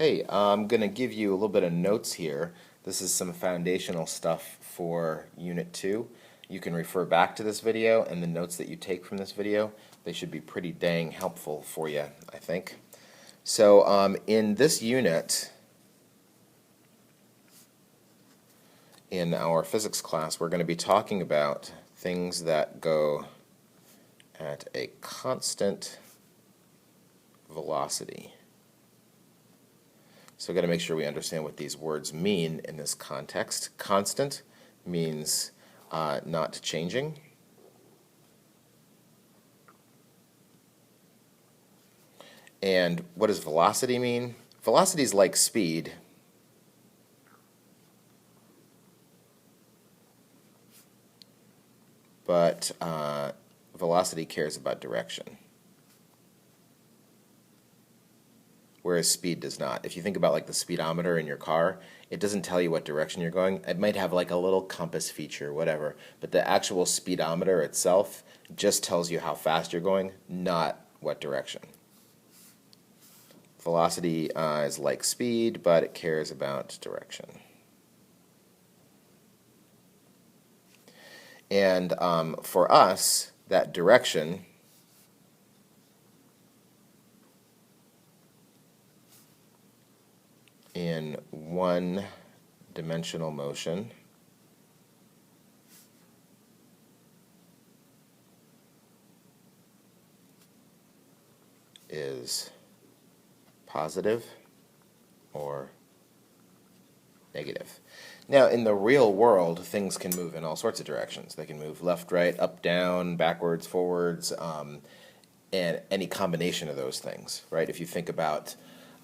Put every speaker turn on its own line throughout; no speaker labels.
Hey, I'm going to give you a little bit of notes here. This is some foundational stuff for Unit 2. You can refer back to this video and the notes that you take from this video. They should be pretty dang helpful for you, I think. So in this unit, in our physics class, we're going to be talking about things that go at a constant velocity. So we've got to make sure we understand what these words mean in this context. Constant means not changing. And what does velocity mean? Velocity is like speed. But velocity cares about direction, whereas speed does not. If you think about like the speedometer in your car, it doesn't tell you what direction you're going. It might have like a little compass feature, whatever, but the actual speedometer itself just tells you how fast you're going, not what direction. Velocity is like speed, but it cares about direction. And for us, that direction in one-dimensional motion is positive or negative. Now, in the real world, things can move in all sorts of directions. They can move left, right, up, down, backwards, forwards, and any combination of those things, right? If you think about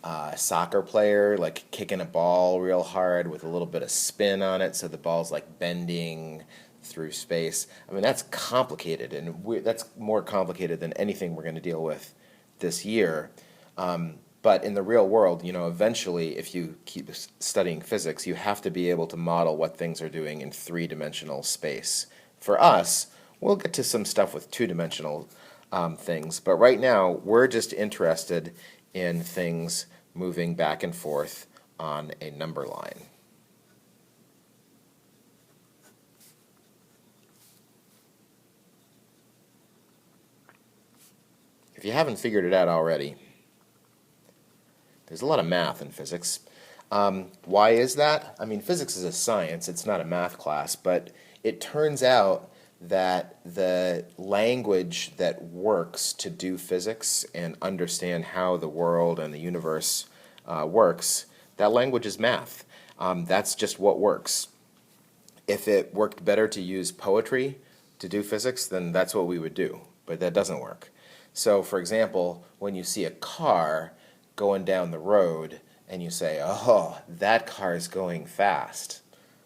a soccer player, like kicking a ball real hard with a little bit of spin on it, so the ball's like bending through space. I mean, that's complicated, and that's more complicated than anything we're going to deal with this year. But in the real world, eventually, if you keep studying physics, you have to be able to model what things are doing in three-dimensional space. For us, we'll get to some stuff with two-dimensional things, but right now, we're just interested in things moving back and forth on a number line. If you haven't figured it out already, there's a lot of math in physics. Why is that? I mean, physics is a science, it's not a math class, but it turns out that the language that works to do physics and understand how the world and the universe works, that language is math. That's just what works. If it worked better to use poetry to do physics, then that's what we would do, but that doesn't work. So, for example, when you see a car going down the road and you say, oh, that car is going fast.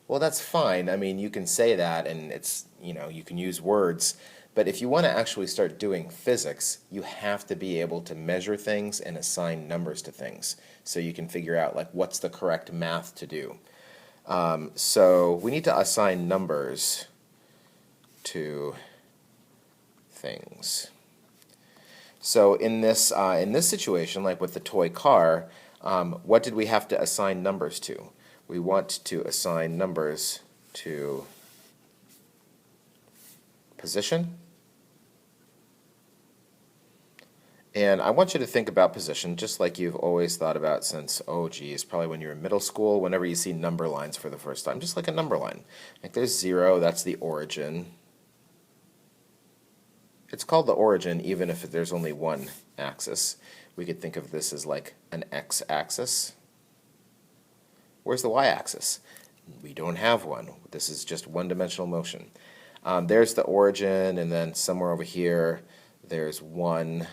Well, that's fine. I mean, you can say that and it's, you can use words. But if you want to actually start doing physics, you have to be able to measure things and assign numbers to things so you can figure out like what's the correct math to do. So we need to assign numbers to things. So in this situation, like with the toy car, what did we have to assign numbers to? We want to assign numbers to position. And I want you to think about position just like you've always thought about since, oh geez, probably when you're in middle school, whenever you see number lines for the first time, just like a number line. Like there's 0, that's the origin. It's called the origin even if there's only one axis. We could think of this as like an x-axis. Where's the y-axis? We don't have one. This is just one-dimensional motion. There's the origin, and then somewhere over here there's 1,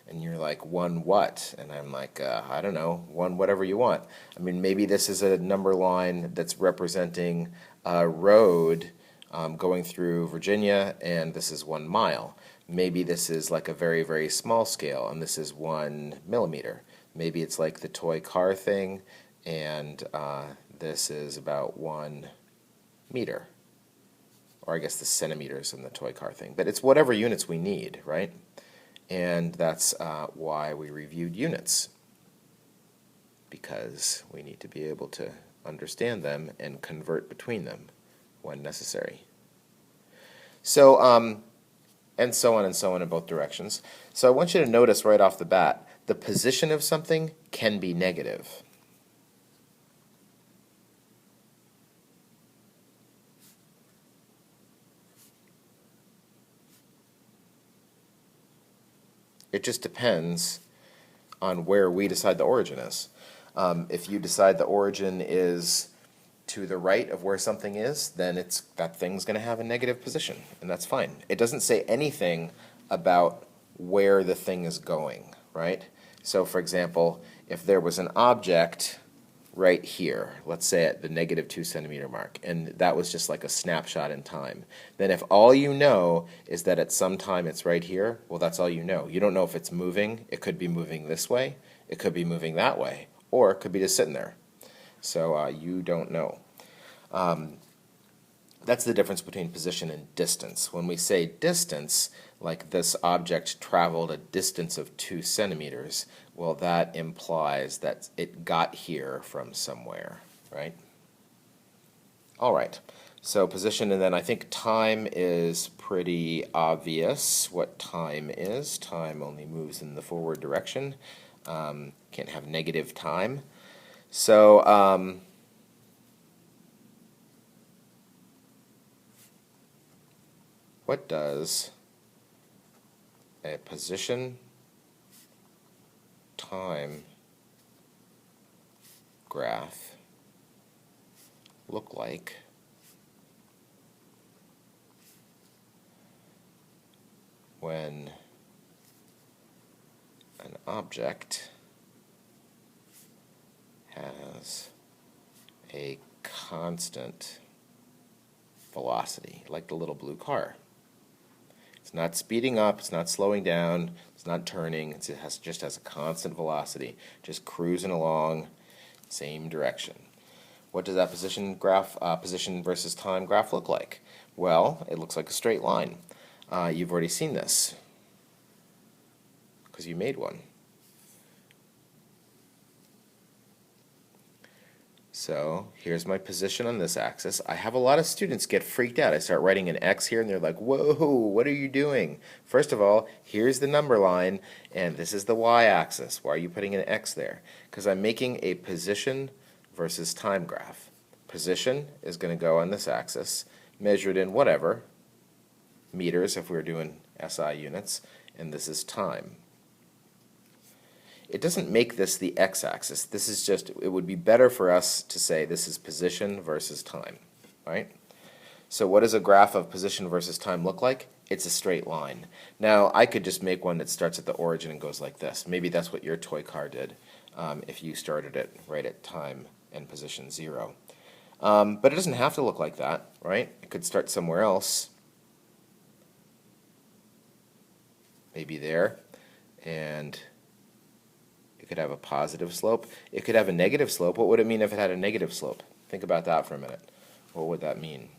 and you're like, 1 what? And I'm like, I don't know, 1 whatever you want. I mean, maybe this is a number line that's representing a road going through Virginia, and this is 1 mile. Maybe this is like a very, very small scale, and this is 1 millimeter. Maybe it's like the toy car thing, and this is about 1 meter. Or I guess the centimeters in the toy car thing. But it's whatever units we need, right? And that's why we reviewed units. because we need to be able to understand them and convert between them when necessary. So, and so on and so on in both directions. So I want you to notice right off the bat, the position of something can be negative. It just depends on where we decide the origin is. If you decide the origin is to the right of where something is, then that thing's going to have a negative position, and that's fine. It doesn't say anything about where the thing is going, right? So, for example, if there was an object right here, let's say at the -2 centimeter mark, and that was just like a snapshot in time, then if all you know is that at some time it's right here, well, that's all you know. You don't know if it's moving. It could be moving this way, it could be moving that way, or it could be just sitting there. So you don't know. That's the difference between position and distance. When we say distance, like this object traveled a distance of 2 centimeters, well, that implies that it got here from somewhere, right? All right, so position, and then I think time is pretty obvious what time is. Time only moves in the forward direction. Can't have negative time. So, what does a position time graph look like when an object has a constant velocity, like the little blue car? It's not speeding up, it's not slowing down, it's not turning, it just has a constant velocity, just cruising along, same direction. What does that position graph, position versus time graph look like? Well, it looks like a straight line. You've already seen this because you made one. So here's my position on this axis. I have a lot of students get freaked out. I start writing an X here and they're like, whoa, what are you doing? First of all, here's the number line and this is the Y-axis. Why are you putting an X there? Because I'm making a position versus time graph. Position is going to go on this axis, measured in whatever, meters if we're doing SI units, and this is time. It doesn't make this the x-axis. This is just, it would be better for us to say this is position versus time, right? So what does a graph of position versus time look like? It's a straight line. Now, I could just make one that starts at the origin and goes like this. Maybe that's what your toy car did if you started it right at time and position 0. But it doesn't have to look like that, right? It could start somewhere else. Maybe there, and it could have a positive slope. It could have a negative slope. What would it mean if it had a negative slope? Think about that for a minute. What would that mean?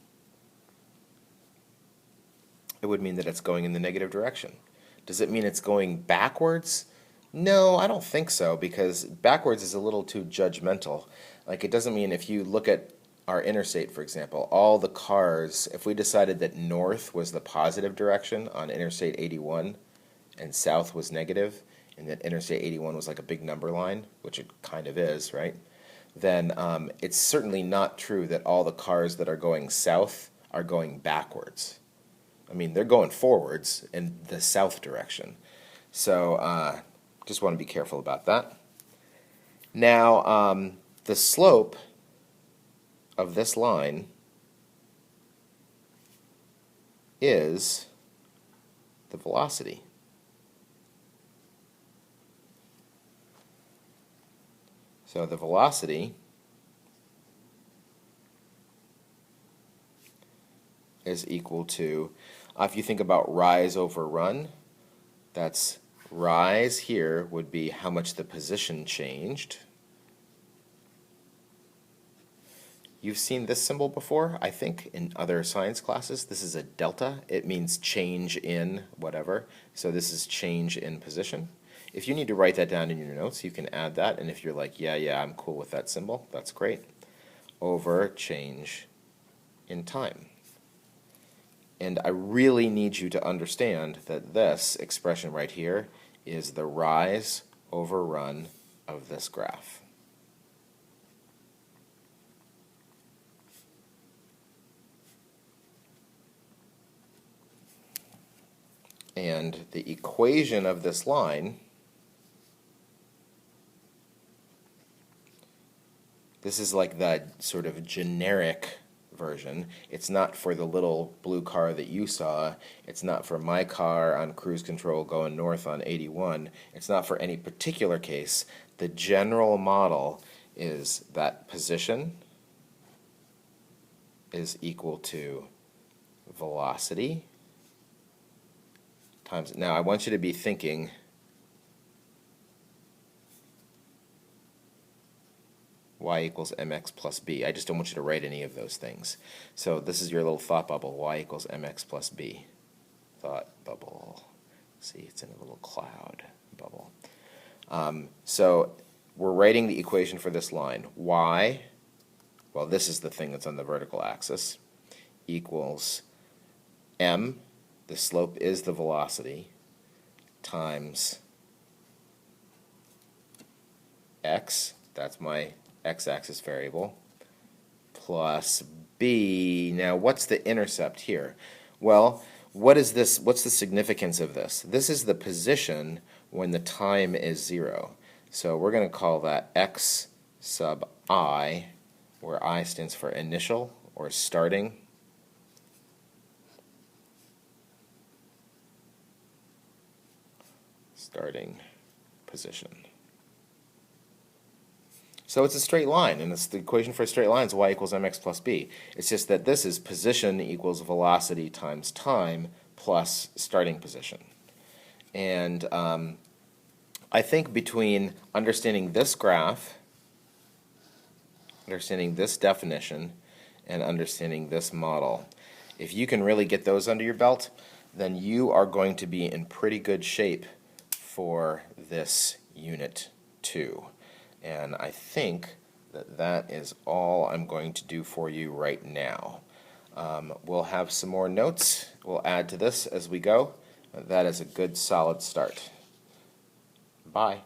It would mean that it's going in the negative direction. Does it mean it's going backwards? No, I don't think so, because backwards is a little too judgmental. Like, it doesn't mean, if you look at our interstate, for example, all the cars, if we decided that north was the positive direction on Interstate 81 and south was negative, and that Interstate 81 was like a big number line, which it kind of is, right? Then it's certainly not true that all the cars that are going south are going backwards. I mean, they're going forwards in the south direction. So just want to be careful about that. Now, the slope of this line is the velocity. So the velocity is equal to, if you think about rise over run, that's rise here would be how much the position changed. You've seen this symbol before, I think, in other science classes. This is a delta. It means change in whatever. So this is change in position. If you need to write that down in your notes, you can add that, and if you're like, yeah, I'm cool with that symbol, that's great. Over change in time. And I really need you to understand that this expression right here is the rise over run of this graph. And the equation of this line, this is like the sort of generic version. It's not for the little blue car that you saw. It's not for my car on cruise control going north on 81. It's not for any particular case. The general model is that position is equal to velocity times. Now I want you to be thinking y equals mx plus b. I just don't want you to write any of those things. So this is your little thought bubble, y equals mx plus b. Thought bubble. See, it's in a little cloud bubble. So we're writing the equation for this line. Y, well, this is the thing that's on the vertical axis, equals m, the slope is the velocity, times x, that's my x-axis variable, plus b. Now, what's the intercept here? Well, what is this? What's the significance of this? This is the position when the time is 0. So we're going to call that x sub I, where I stands for initial or starting. Starting position. So it's a straight line, and it's the equation for a straight line is y equals mx plus b. It's just that this is position equals velocity times time plus starting position. And I think between understanding this graph, understanding this definition, and understanding this model, if you can really get those under your belt, then you are going to be in pretty good shape for this Unit 2. And I think that that is all I'm going to do for you right now. We'll have some more notes we'll add to this as we go. That is a good solid start. Bye.